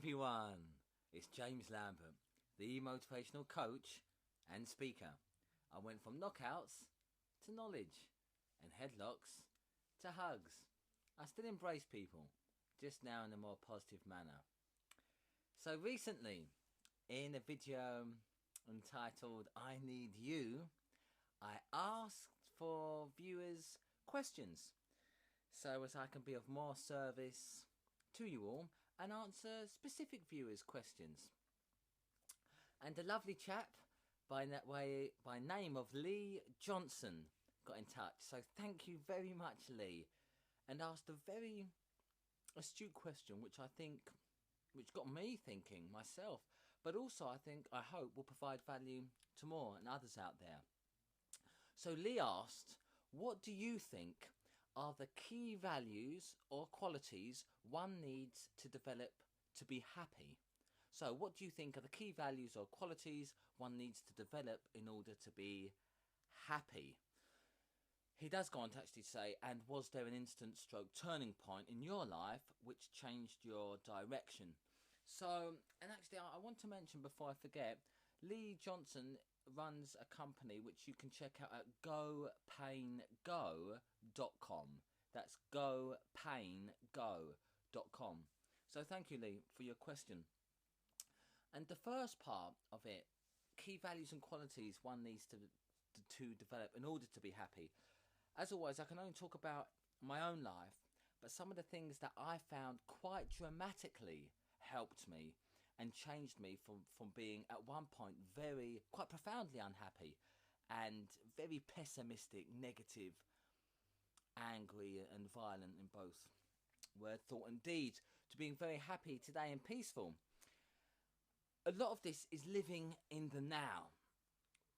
everyone, it's James Lambert, the motivational coach and speaker. I went from knockouts to knowledge and headlocks to hugs. I still embrace people, just now in a more positive manner. So recently, in a video entitled I Need You, I asked for viewers' questions so as I can be of more service to you all and answer specific viewers' questions. And a lovely chap by name of Lee Johnson got in touch. So thank you very much, Lee, and asked a very astute question, which got me thinking myself, but also I hope will provide value to more and others out there. So Lee asked, what do you think are the key values or qualities one needs to develop to be happy? So what do you think are the key values or qualities one needs to develop in order to be happy? He does go on to actually say, and was there an instant stroke turning point in your life which changed your direction? So, and actually I want to mention before I forget, Lee Johnson runs a company which you can check out at gopaingo.com. That's gopaingo.com. So thank you, Lee, for your question. And the first part of it, key values and qualities one needs to develop in order to be happy. As always, I can only talk about my own life, but some of the things that I found quite dramatically helped me and changed me from being at one point quite profoundly unhappy and very pessimistic, negative, angry and violent in both word, thought and deed, to being very happy today and peaceful. A lot of this is living in the now,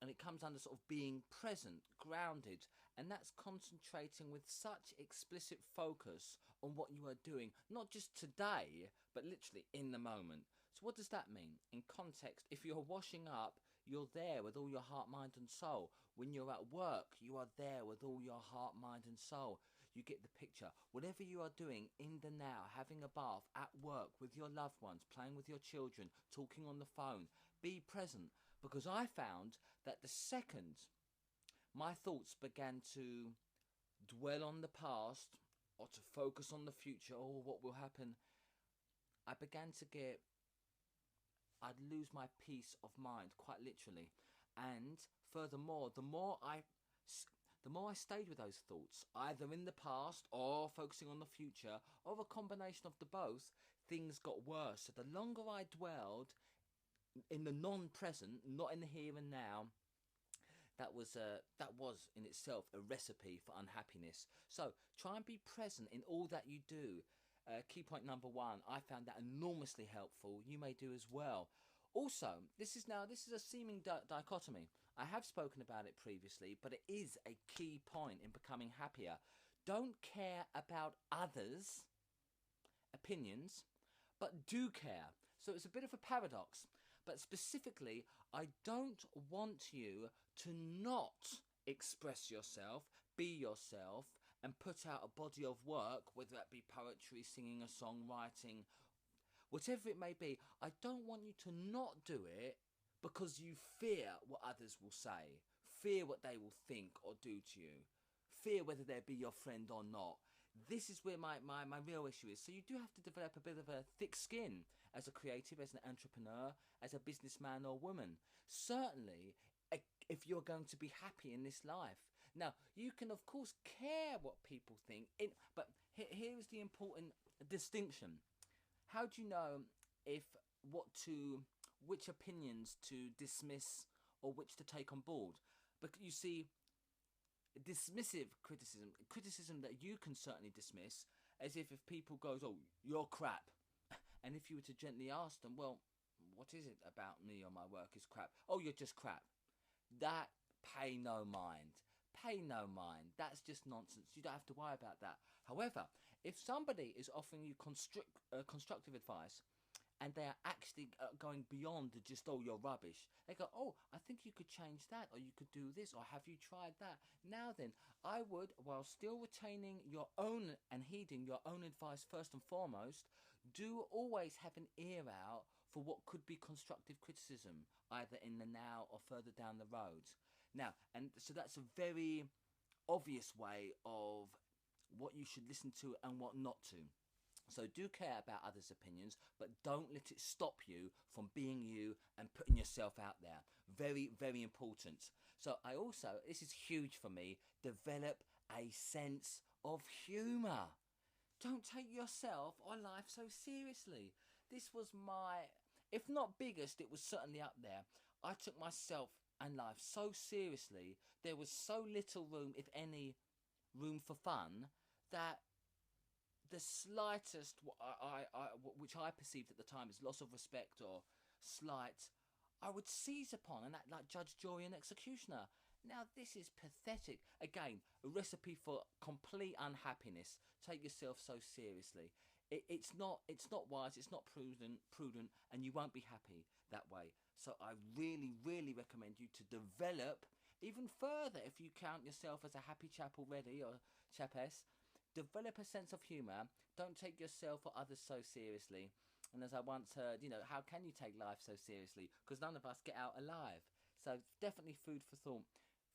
and it comes under sort of being present, grounded, and that's concentrating with such explicit focus on what you are doing, not just today, but literally in the moment. So what does that mean? In context, if you're washing up, you're there with all your heart, mind and soul. When you're at work, you are there with all your heart, mind and soul. You get the picture. Whatever you are doing in the now, having a bath, at work, with your loved ones, playing with your children, talking on the phone, be present. Because I found that the second my thoughts began to dwell on the past or to focus on the future or what will happen, I'd lose my peace of mind, quite literally. And furthermore, the more I stayed with those thoughts, either in the past or focusing on the future, or a combination of the both, things got worse. So the longer I dwelled in the non-present, not in the here and now, that was in itself a recipe for unhappiness. So try and be present in all that you do. Key point number one, I found that enormously helpful. You may do as well. Also, this is a seeming dichotomy. I have spoken about it previously, but it is a key point in becoming happier. Don't care about others' opinions, but do care. So it's a bit of a paradox. But specifically, I don't want you to not express yourself, be yourself, and put out a body of work, whether that be poetry, singing a song, writing, whatever it may be. I don't want you to not do it because you fear what others will say, fear what they will think or do to you, fear whether they be your friend or not. This is where my real issue is. So you do have to develop a bit of a thick skin as a creative, as an entrepreneur, as a businessman or woman. Certainly, if you're going to be happy in this life. Now, you can of course care what people think, but here is the important distinction. How do you know which opinions to dismiss or which to take on board? Because you see, dismissive criticism that you can certainly dismiss, as if people goes, oh, you're crap. And if you were to gently ask them, well, what is it about me or my work is crap? Oh, you're just crap. That, pay no mind. Pay no mind. That's just nonsense. You don't have to worry about that. However, if somebody is offering you constructive advice, and they are actually going beyond just, oh, you're rubbish. They go, oh, I think you could change that, or you could do this, or have you tried that? Now then, I would, while still retaining your own and heeding your own advice first and foremost, Do always have an ear out for what could be constructive criticism, either in the now or further down the road. Now, and so that's a very obvious way of what you should listen to and what not to. So do care about others' opinions, but don't let it stop you from being you and putting yourself out there. Very, very important. So I also, this is huge for me, develop a sense of humour. Don't take yourself or life so seriously. This was my, if not biggest, it was certainly up there. I took myself and life so seriously. There was so little room, if any, room for fun, that the slightest, which I perceived at the time as loss of respect or slight, I would seize upon and act like judge, jury and executioner. Now this is pathetic. Again, a recipe for complete unhappiness. Take yourself so seriously. It's not wise, it's not prudent, and you won't be happy that way. So I really, really recommend you to develop even further, if you count yourself as a happy chap already, or chapess. Develop a sense of humour. Don't take yourself or others so seriously. And as I once heard, how can you take life so seriously? Because none of us get out alive. So definitely food for thought.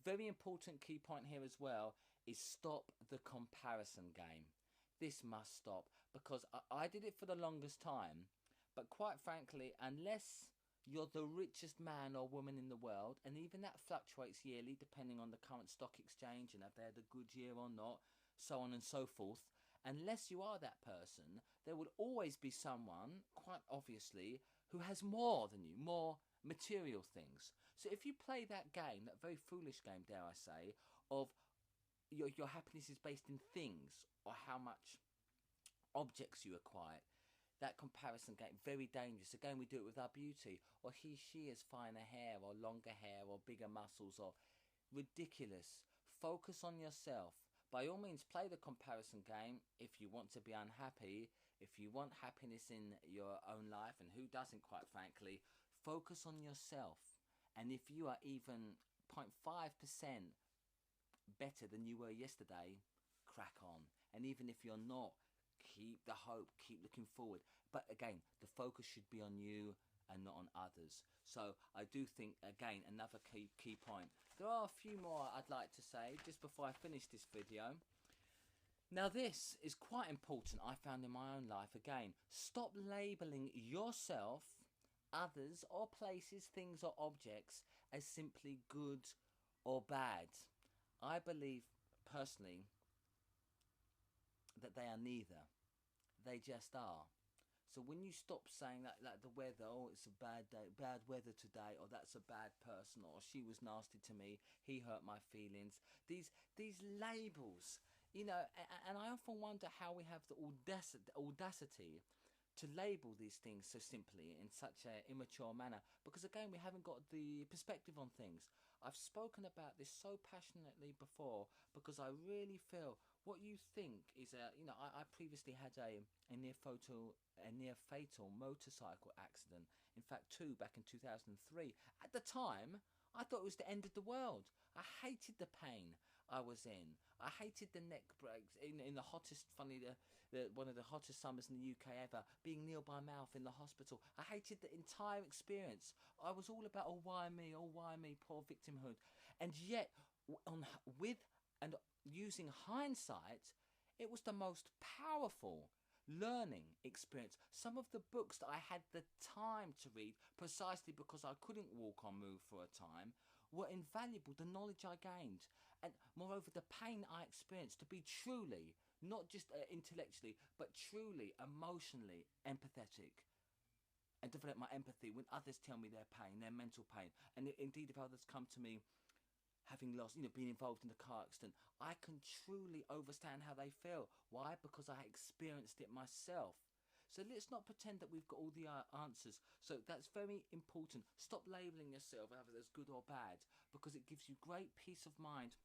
Very important key point here as well is stop the comparison game. This must stop, because I did it for the longest time. But quite frankly, unless you're the richest man or woman in the world, and even that fluctuates yearly depending on the current stock exchange and have they had a good year or not, so on and so forth. Unless you are that person, there will always be someone, quite obviously, who has more than you, more material things. So if you play that game, that very foolish game, dare I say, of your happiness is based in things or how much objects you acquire, that comparison game, very dangerous. Again, we do it with our beauty, or she has finer hair or longer hair or bigger muscles, or ridiculous. Focus on yourself. By all means, play the comparison game if you want to be unhappy, if you want happiness in your own life, and who doesn't, quite frankly. Focus on yourself. And if you are even 0.5% better than you were yesterday, crack on. And even if you're not, keep the hope, keep looking forward. But again, the focus should be on you and not on others. So I do think, again, another key point. There are a few more I'd like to say just before I finish this video. Now this is quite important, I found in my own life. Again, stop labelling yourself, others or places, things or objects as simply good or bad. I believe personally that they are neither. They just are. So when you stop saying that, like the weather, oh, it's a bad day, bad weather today, or that's a bad person, or she was nasty to me, he hurt my feelings. These labels, and I often wonder how we have the audacity to label these things so simply in such an immature manner, because again, we haven't got the perspective on things. I've spoken about this so passionately before because I really feel what you think is I previously had a near fatal motorcycle accident. In fact, 2 back in 2003. At the time, I thought it was the end of the world. I hated the pain I was in. I hated the neck breaks in the hottest, one of the hottest summers in the UK ever, being Neil by mouth in the hospital. I hated the entire experience. I was all about, oh why me, poor victimhood. And yet, using hindsight, it was the most powerful learning experience. Some of the books that I had the time to read, precisely because I couldn't walk or move for a time, were invaluable. The knowledge I gained, and moreover the pain I experienced, to be truly, not just intellectually, but truly emotionally empathetic, and develop my empathy when others tell me their pain, their mental pain. And indeed, if others come to me having lost, being involved in a car accident, I can truly understand how they feel. Why? Because I experienced it myself. So let's not pretend that we've got all the answers. So that's very important. Stop labelling yourself as good or bad, because it gives you great peace of mind,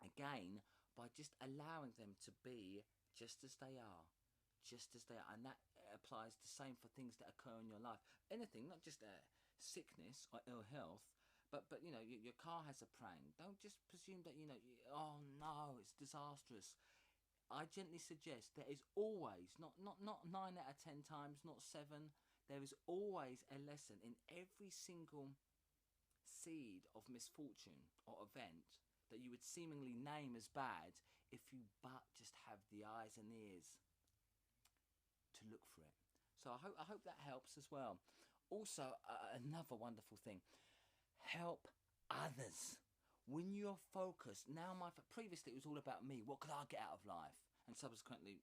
again, by just allowing them to be just as they are. Just as they are. And that applies the same for things that occur in your life. Anything, not just sickness or ill health, but your car has a prang. Don't just presume that, oh no, it's disastrous. I gently suggest there is always, not 9 out of 10 times, not 7, there is always a lesson in every single seed of misfortune or event that you would seemingly name as bad if you but just have the eyes and ears to look for it. So I hope that helps as well. Also, another wonderful thing, help others. When you're focused, now previously it was all about me, what could I get out of life? And subsequently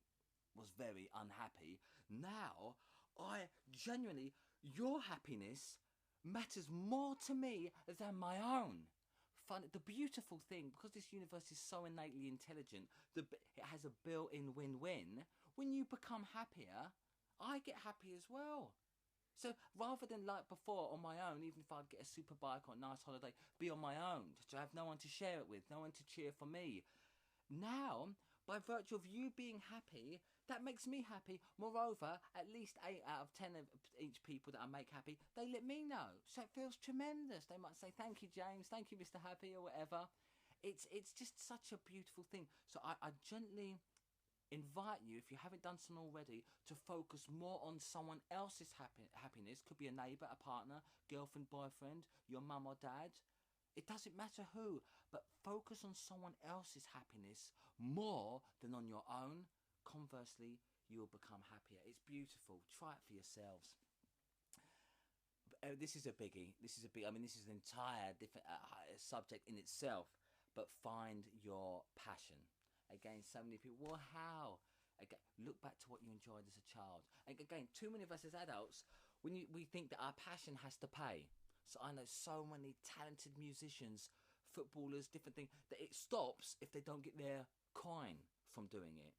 was very unhappy. Now, I genuinely, your happiness matters more to me than my own. The beautiful thing, because this universe is so innately intelligent, it has a built-in win-win. When you become happier, I get happy as well. So rather than like before on my own, even if I'd get a super bike or a nice holiday, be on my own, to have no one to share it with, no one to cheer for me. Now, by virtue of you being happy, that makes me happy. Moreover, at least 8 out of 10 of each people that I make happy, they let me know. So it feels tremendous. They might say, thank you, James, thank you, Mr. Happy, or whatever. It's just such a beautiful thing. So I gently invite you, if you haven't done so already, to focus more on someone else's happiness. Could be a neighbour, a partner, girlfriend, boyfriend, your mum or dad. It doesn't matter who, but focus on someone else's happiness more than on your own. Conversely, you will become happier. It's beautiful. Try it for yourselves. This is a biggie. This is an entire different subject in itself. But find your passion. Again, so many people, well, how? Again, look back to what you enjoyed as a child. And again, too many of us as adults, we think that our passion has to pay. So I know so many talented musicians, footballers, different things, that it stops if they don't get their coin from doing it.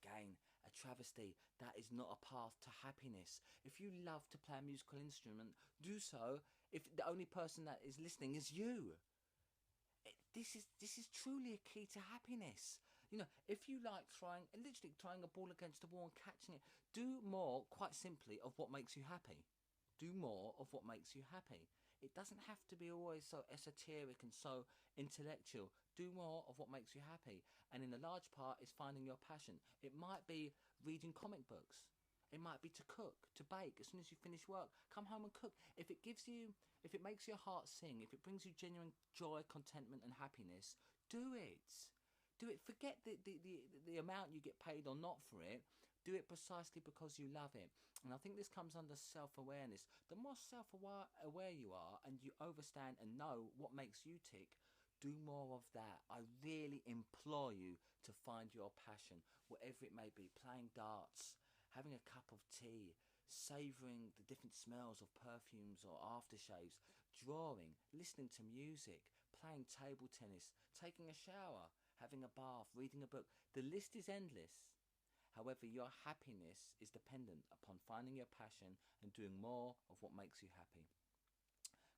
Again, a travesty. That is not a path to happiness. If you love to play a musical instrument, do so if the only person that is listening is you. This is truly a key to happiness. You know, if you like literally throwing a ball against the wall and catching it, do more, quite simply, of what makes you happy. Do more of what makes you happy. It doesn't have to be always so esoteric and so intellectual. Do more of what makes you happy. And in a large part is finding your passion. It might be reading comic books. It might be to cook, to bake. As soon as you finish work, come home and cook. If it makes your heart sing, if it brings you genuine joy, contentment and happiness, do it. Do it. Forget the amount you get paid or not for it. Do it precisely because you love it. And I think this comes under self-awareness. The more self-aware you are and you understand and know what makes you tick, do more of that. I really implore you to find your passion, whatever it may be. Playing darts, having a cup of tea, savouring the different smells of perfumes or aftershaves, drawing, listening to music, playing table tennis, taking a shower, having a bath, reading a book. The list is endless. However, your happiness is dependent upon finding your passion and doing more of what makes you happy.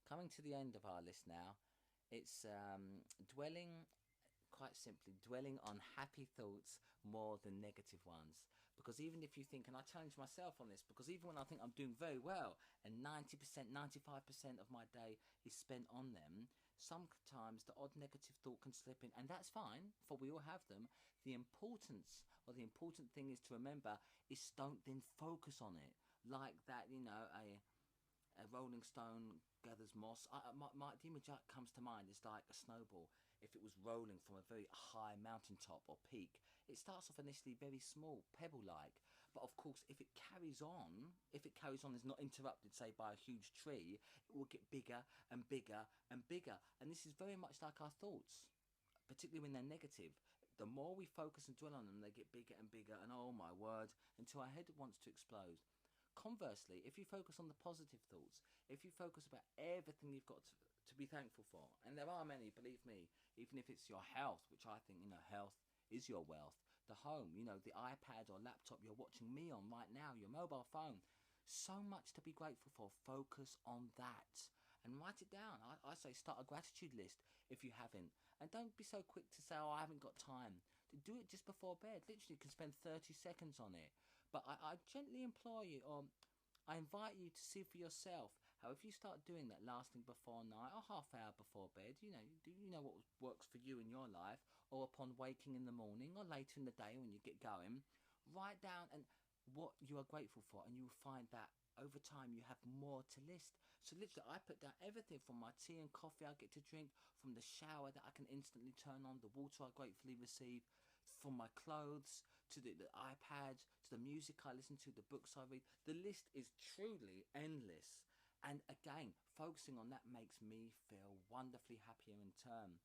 Coming to the end of our list now, it's quite simply, dwelling on happy thoughts more than negative ones. Because even if you think, and I challenge myself on this, because even when I think I'm doing very well and 90%, 95% of my day is spent on them, sometimes the odd negative thought can slip in, and that's fine, for we all have them. The important thing is to remember is don't then focus on it. Like that, you know, a rolling stone gathers moss. The image that comes to mind is like a snowball. If it was rolling from a very high mountaintop or peak, it starts off initially very small, pebble-like. But of course, if it carries on, is not interrupted, say, by a huge tree, it will get bigger and bigger and bigger. And this is very much like our thoughts, particularly when they're negative. The more we focus and dwell on them, they get bigger and bigger, and oh my word, until our head wants to explode. Conversely, if you focus on the positive thoughts, if you focus about everything you've got to be thankful for, and there are many, believe me, even if it's your health, which I think, you know, health is your wealth, the home, you know, the iPad or laptop you're watching me on right now, your mobile phone, so much to be grateful for. Focus on that and write it down. I say start a gratitude list if you haven't, and don't be so quick to say, oh, I haven't got time. Do it just before bed. Literally, you can spend 30 seconds on it. But I gently implore you, or I invite you to see for yourself how if you start doing that last thing before night or half hour before bed, you know what works for you in your life, or upon waking in the morning or later in the day when you get going, write down and what you are grateful for, and you will find that over time you have more to list. So literally I put down everything from my tea and coffee I get to drink, from the shower that I can instantly turn on, the water I gratefully receive, from my clothes to the iPad, to the music I listen to, the books I read. The list is truly endless. And again, focusing on that makes me feel wonderfully happier in turn.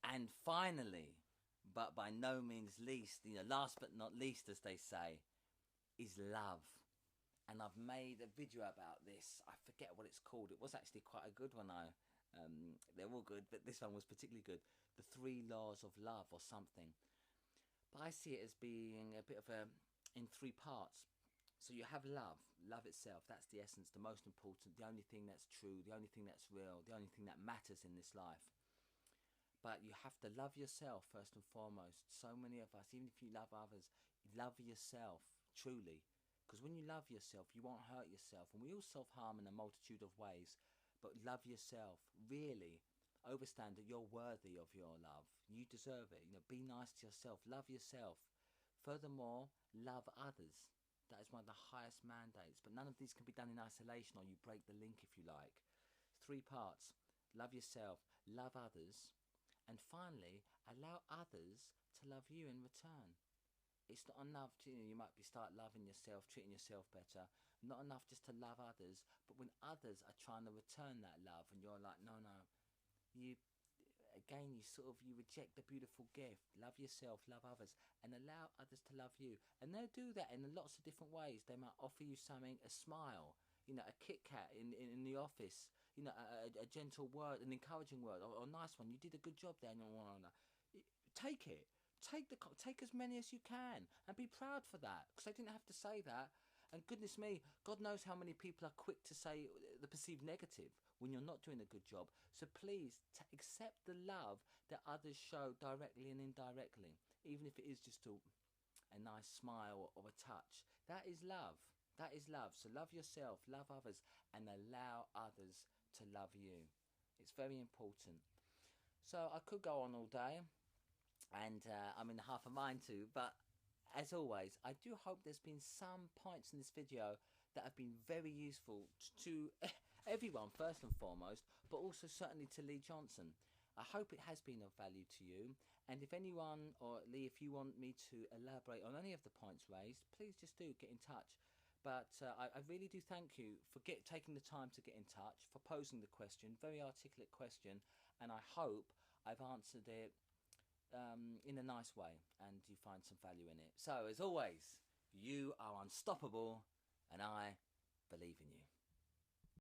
And finally, but by no means least, last but not least, as they say, is love. And I've made a video about this. I forget what it's called. It was actually quite a good one. They're all good, but this one was particularly good. The 3 laws of love or something. But I see it as being a bit of in 3 parts. So you have love itself. That's the essence, the most important, the only thing that's true, the only thing that's real, the only thing that matters in this life. But you have to love yourself first and foremost. So many of us, even if you love others, love yourself truly. Because when you love yourself, you won't hurt yourself. And we all self-harm in a multitude of ways. But love yourself. Really understand that you're worthy of your love. You deserve it. Be nice to yourself. Love yourself. Furthermore, love others. That is one of the highest mandates. But none of these can be done in isolation, or you break the link if you like. 3 parts. Love yourself. Love others. And finally, allow others to love you in return. It's not enough to, you might start loving yourself, treating yourself better. Not enough just to love others, but when others are trying to return that love and you're like, no, you reject the beautiful gift. Love yourself, love others, and allow others to love you. And they'll do that in lots of different ways. They might offer you something, a smile, a Kit Kat in the office, a gentle word, an encouraging word, or a nice one. You did a good job there, take it. Take as many as you can and be proud for that, because they didn't have to say that. And goodness me, God knows how many people are quick to say the perceived negative when you're not doing a good job. So please accept the love that others show directly and indirectly, even if it is just a nice smile or a touch. That is love. That is love. So love yourself, love others, and allow others to love you. It's very important. So I could go on all day, and I'm in half a mind to, but as always, I do hope there's been some points in this video that have been very useful to everyone first and foremost, but also certainly to Lee Johnson. I hope it has been of value to you, and if anyone, or Lee, if you want me to elaborate on any of the points raised, please just do get in touch. But I really do thank you for taking the time to get in touch, for posing the question, very articulate question, and I hope I've answered it in a nice way and you find some value in it. So as always, you are unstoppable and I